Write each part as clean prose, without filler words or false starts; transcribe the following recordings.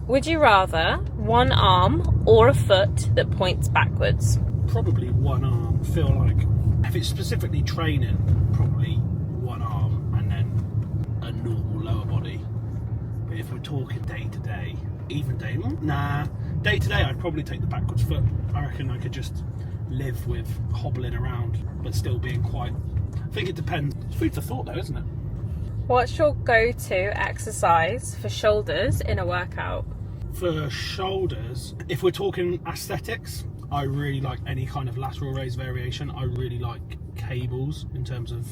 Would you rather one arm or a foot that points backwards? Probably one arm. Feel like if it's specifically training, probably one arm and then a normal lower body. But if we're talking day to day, even day to day, I'd probably take the backwards foot. I reckon I could just live with hobbling around but still being quite. I think it depends. It's food for thought though, isn't it? What's your go-to exercise for shoulders in a workout? For shoulders, if we're talking aesthetics, I really like any kind of lateral raise variation. I really like cables in terms of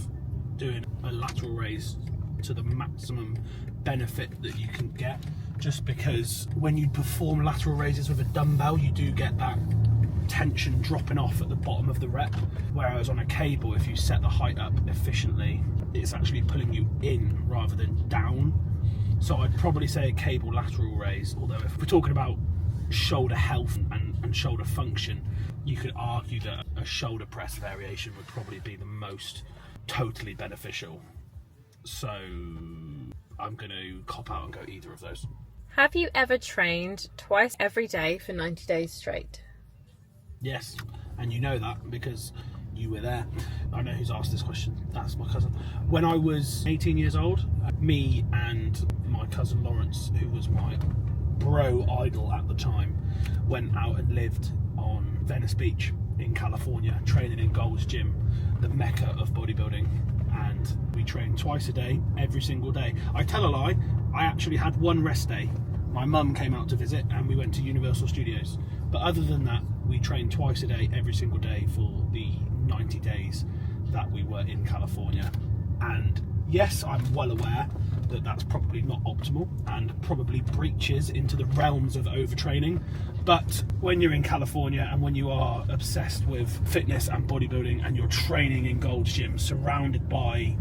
doing a lateral raise to the maximum benefit that you can get. Just because when you perform lateral raises with a dumbbell, you do get that tension dropping off at the bottom of the rep. Whereas on a cable, if you set the height up efficiently, it's actually pulling you in rather than down. So I'd probably say a cable lateral raise, although if we're talking about shoulder health and shoulder function, you could argue that a shoulder press variation would probably be the most totally beneficial. So I'm going to cop out and go either of those. Have you ever trained twice every day for 90 days straight? Yes, and you know that because you were there. I know who's asked this question. That's my cousin. When I was 18 years old, me and my cousin Lawrence, who was my bro idol at the time, went out and lived on Venice Beach in California, training in Gold's Gym, the mecca of bodybuilding. And we trained twice a day, every single day. I tell a lie, I actually had one rest day. My mum came out to visit and we went to Universal Studios. But other than that, we trained twice a day, every single day for the 90 days that we were in California. And yes, I'm well aware that that's probably not optimal and probably breaches into the realms of overtraining. But when you're in California and when you are obsessed with fitness and bodybuilding and you're training in Gold's Gym, surrounded by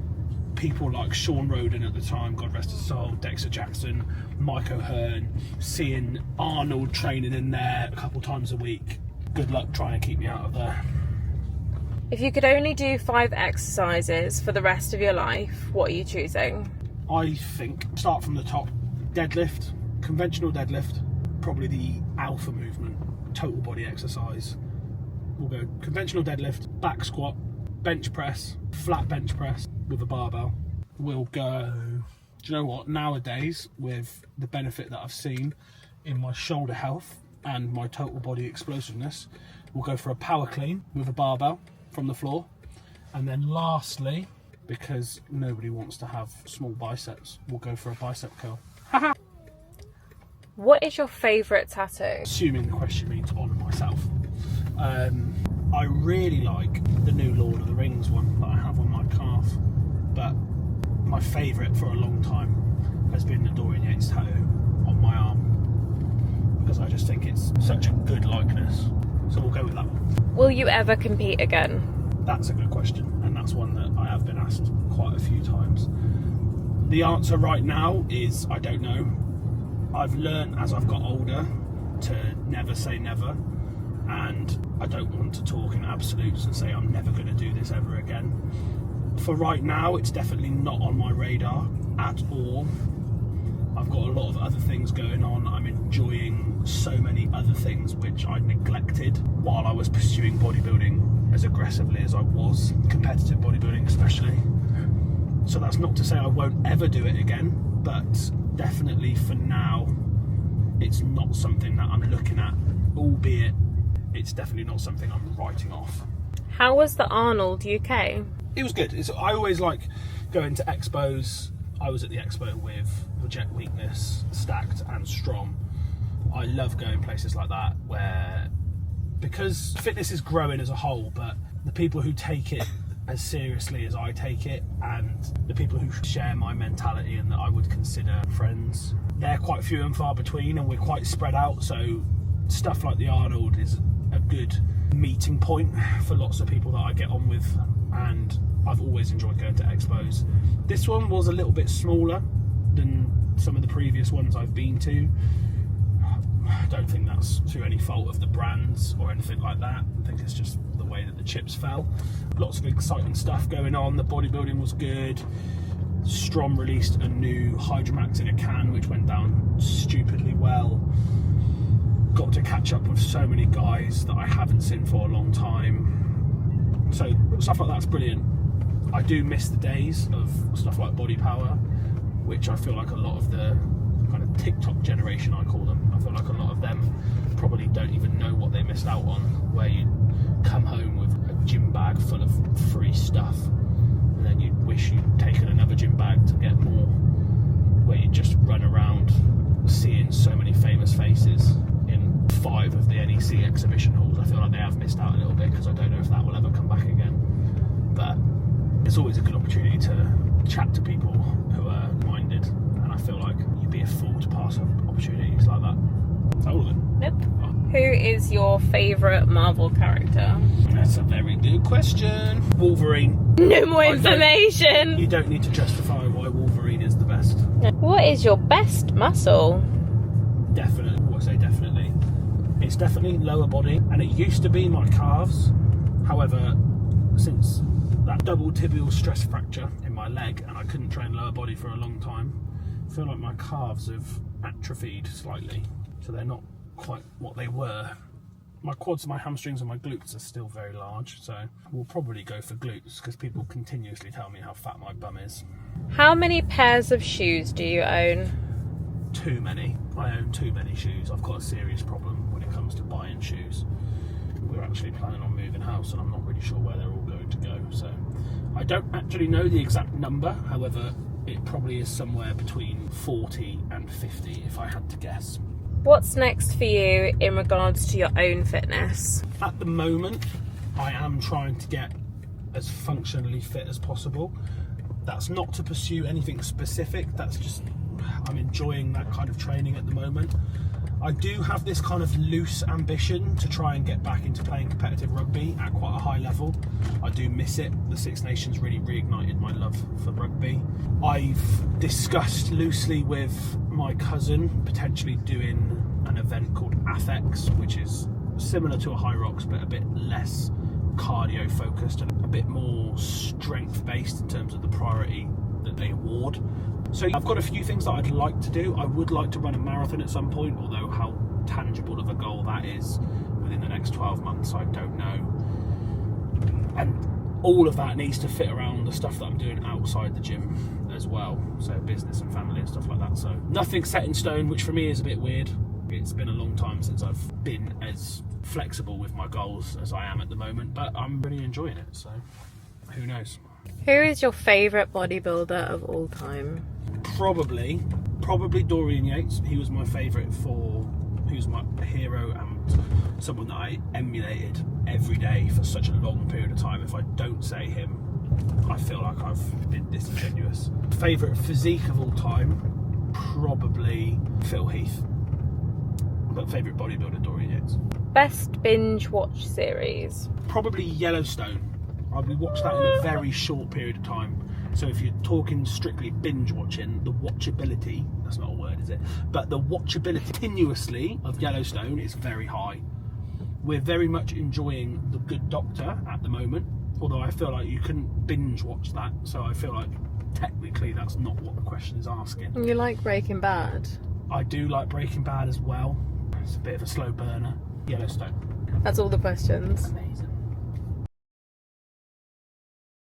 people like Sean Roden at the time, God rest his soul, Dexter Jackson, Mike O'Hearn, seeing Arnold training in there a couple times a week, good luck trying to keep me out of there. If you could only do 5 exercises for the rest of your life, what are you choosing? I think, start from the top, deadlift, conventional deadlift, probably the alpha movement, total body exercise. We'll go conventional deadlift, back squat, bench press, flat bench press with a barbell. We'll go, do you know what, nowadays with the benefit that I've seen in my shoulder health and my total body explosiveness, we'll go for a power clean with a barbell from the floor. And then lastly, because nobody wants to have small biceps, we'll go for a bicep curl. What is your favourite tattoo? Assuming the question means on myself. I really like the new Lord of the Rings one that I have on my calf, but my favourite for a long time has been the Dorian Yates tattoo on my arm, because I just think it's such a good likeness. So we'll go with that one. Will you ever compete again? That's a good question, and that's one that I have been asked quite a few times. The answer right now is I don't know. I've learned as I've got older to never say never, and I don't want to talk in absolutes and say I'm never going to do this ever again. For right now, it's definitely not on my radar at all. I've got a lot of other things going on. I'm enjoying so many other things which I neglected while I was pursuing bodybuilding as aggressively as I was, competitive bodybuilding especially. So that's not to say I won't ever do it again, but definitely for now, it's not something that I'm looking at, albeit it's definitely not something I'm writing off. How was the Arnold UK? It was good. I always like going to expos. I was at the expo with Reject Weakness, Stacked and Strom. I love going places like that where, because fitness is growing as a whole, but the people who take it as seriously as I take it, and the people who share my mentality and that I would consider friends, they're quite few and far between, and we're quite spread out. So stuff like the Arnold is a good meeting point for lots of people that I get on with, and I've always enjoyed going to expos. This one was a little bit smaller than some of the previous ones I've been to. I don't think that's through any fault of the brands or anything like that. I think it's just the way that the chips fell. Lots of exciting stuff going on. The bodybuilding was good. Strom released a new Hydromax in a can, which went down stupidly well. catch up with so many guys that I haven't seen for a long time. So stuff like that's brilliant. I do miss the days of stuff like Body Power, which I feel like a lot of the kind of TikTok generation, I call them, I feel like a lot of them probably don't even know what they missed out on, where you come home with a gym bag full of free stuff and then you wish you'd taken another gym bag to get more, where you just run around seeing so many famous faces in 5 of the NEC exhibition halls. I feel like they have missed out a little bit, because I don't know if that will ever come back again, but it's always a good opportunity to chat to people who are minded, and I feel like you'd be a fool to pass up opportunities like that. Is that all of it? Nope. Who is your favourite Marvel character? That's a very good question. Wolverine. No more information. You don't need to justify why Wolverine is the best. What is your best muscle? Definitely. Well, I say definitely. It's definitely lower body, and it used to be my calves. However, since that double tibial stress fracture in my leg and I couldn't train lower body for a long time, I feel like my calves have atrophied slightly, so they're not quite what they were. My quads, my hamstrings and my glutes are still very large, so we'll probably go for glutes, because people continuously tell me how fat my bum is. How many pairs of shoes do you own? Too many. I own too many shoes. I've got a serious problem when it comes to buying shoes. We're actually planning on moving house, and I'm not really sure where they're all going to go, so I don't actually know the exact number. However, it probably is somewhere between 40 and 50 if I had to guess. What's next for you in regards to your own fitness? At the moment, I am trying to get as functionally fit as possible. That's not to pursue anything specific, that's just, I'm enjoying that kind of training at the moment. I do have this kind of loose ambition to try and get back into playing competitive rugby at quite a high level. I do miss it. The Six Nations really reignited my love for rugby. I've discussed loosely with my cousin potentially doing an event called Athex, which is similar to a High Rocks but a bit less cardio focused and a bit more strength based in terms of the priority that they award. So I've got a few things that I'd like to do. I would like to run a marathon at some point, although how tangible of a goal that is within the next 12 months, I don't know. And all of that needs to fit around the stuff that I'm doing outside the gym as well. So business and family and stuff like that. So nothing set in stone, which for me is a bit weird. It's been a long time since I've been as flexible with my goals as I am at the moment, but I'm really enjoying it. So who knows? Who is your favourite bodybuilder of all time? Probably Dorian Yates. He was my favourite he was my hero and someone that I emulated every day for such a long period of time. If I don't say him, I feel like I've been disingenuous. Favourite physique of all time, probably Phil Heath. But favourite bodybuilder, Dorian Yates. Best binge watch series? Probably Yellowstone. I watched that in a very short period of time. So if you're talking strictly binge watching, the watchability, that's not a word, is it? But the watchability continuously of Yellowstone is very high. We're very much enjoying The Good Doctor at the moment, although I feel like you couldn't binge watch that, so I feel like technically that's not what the question is asking. You like Breaking Bad? I do like Breaking Bad as well. It's a bit of a slow burner. Yellowstone. That's all the questions. Amazing.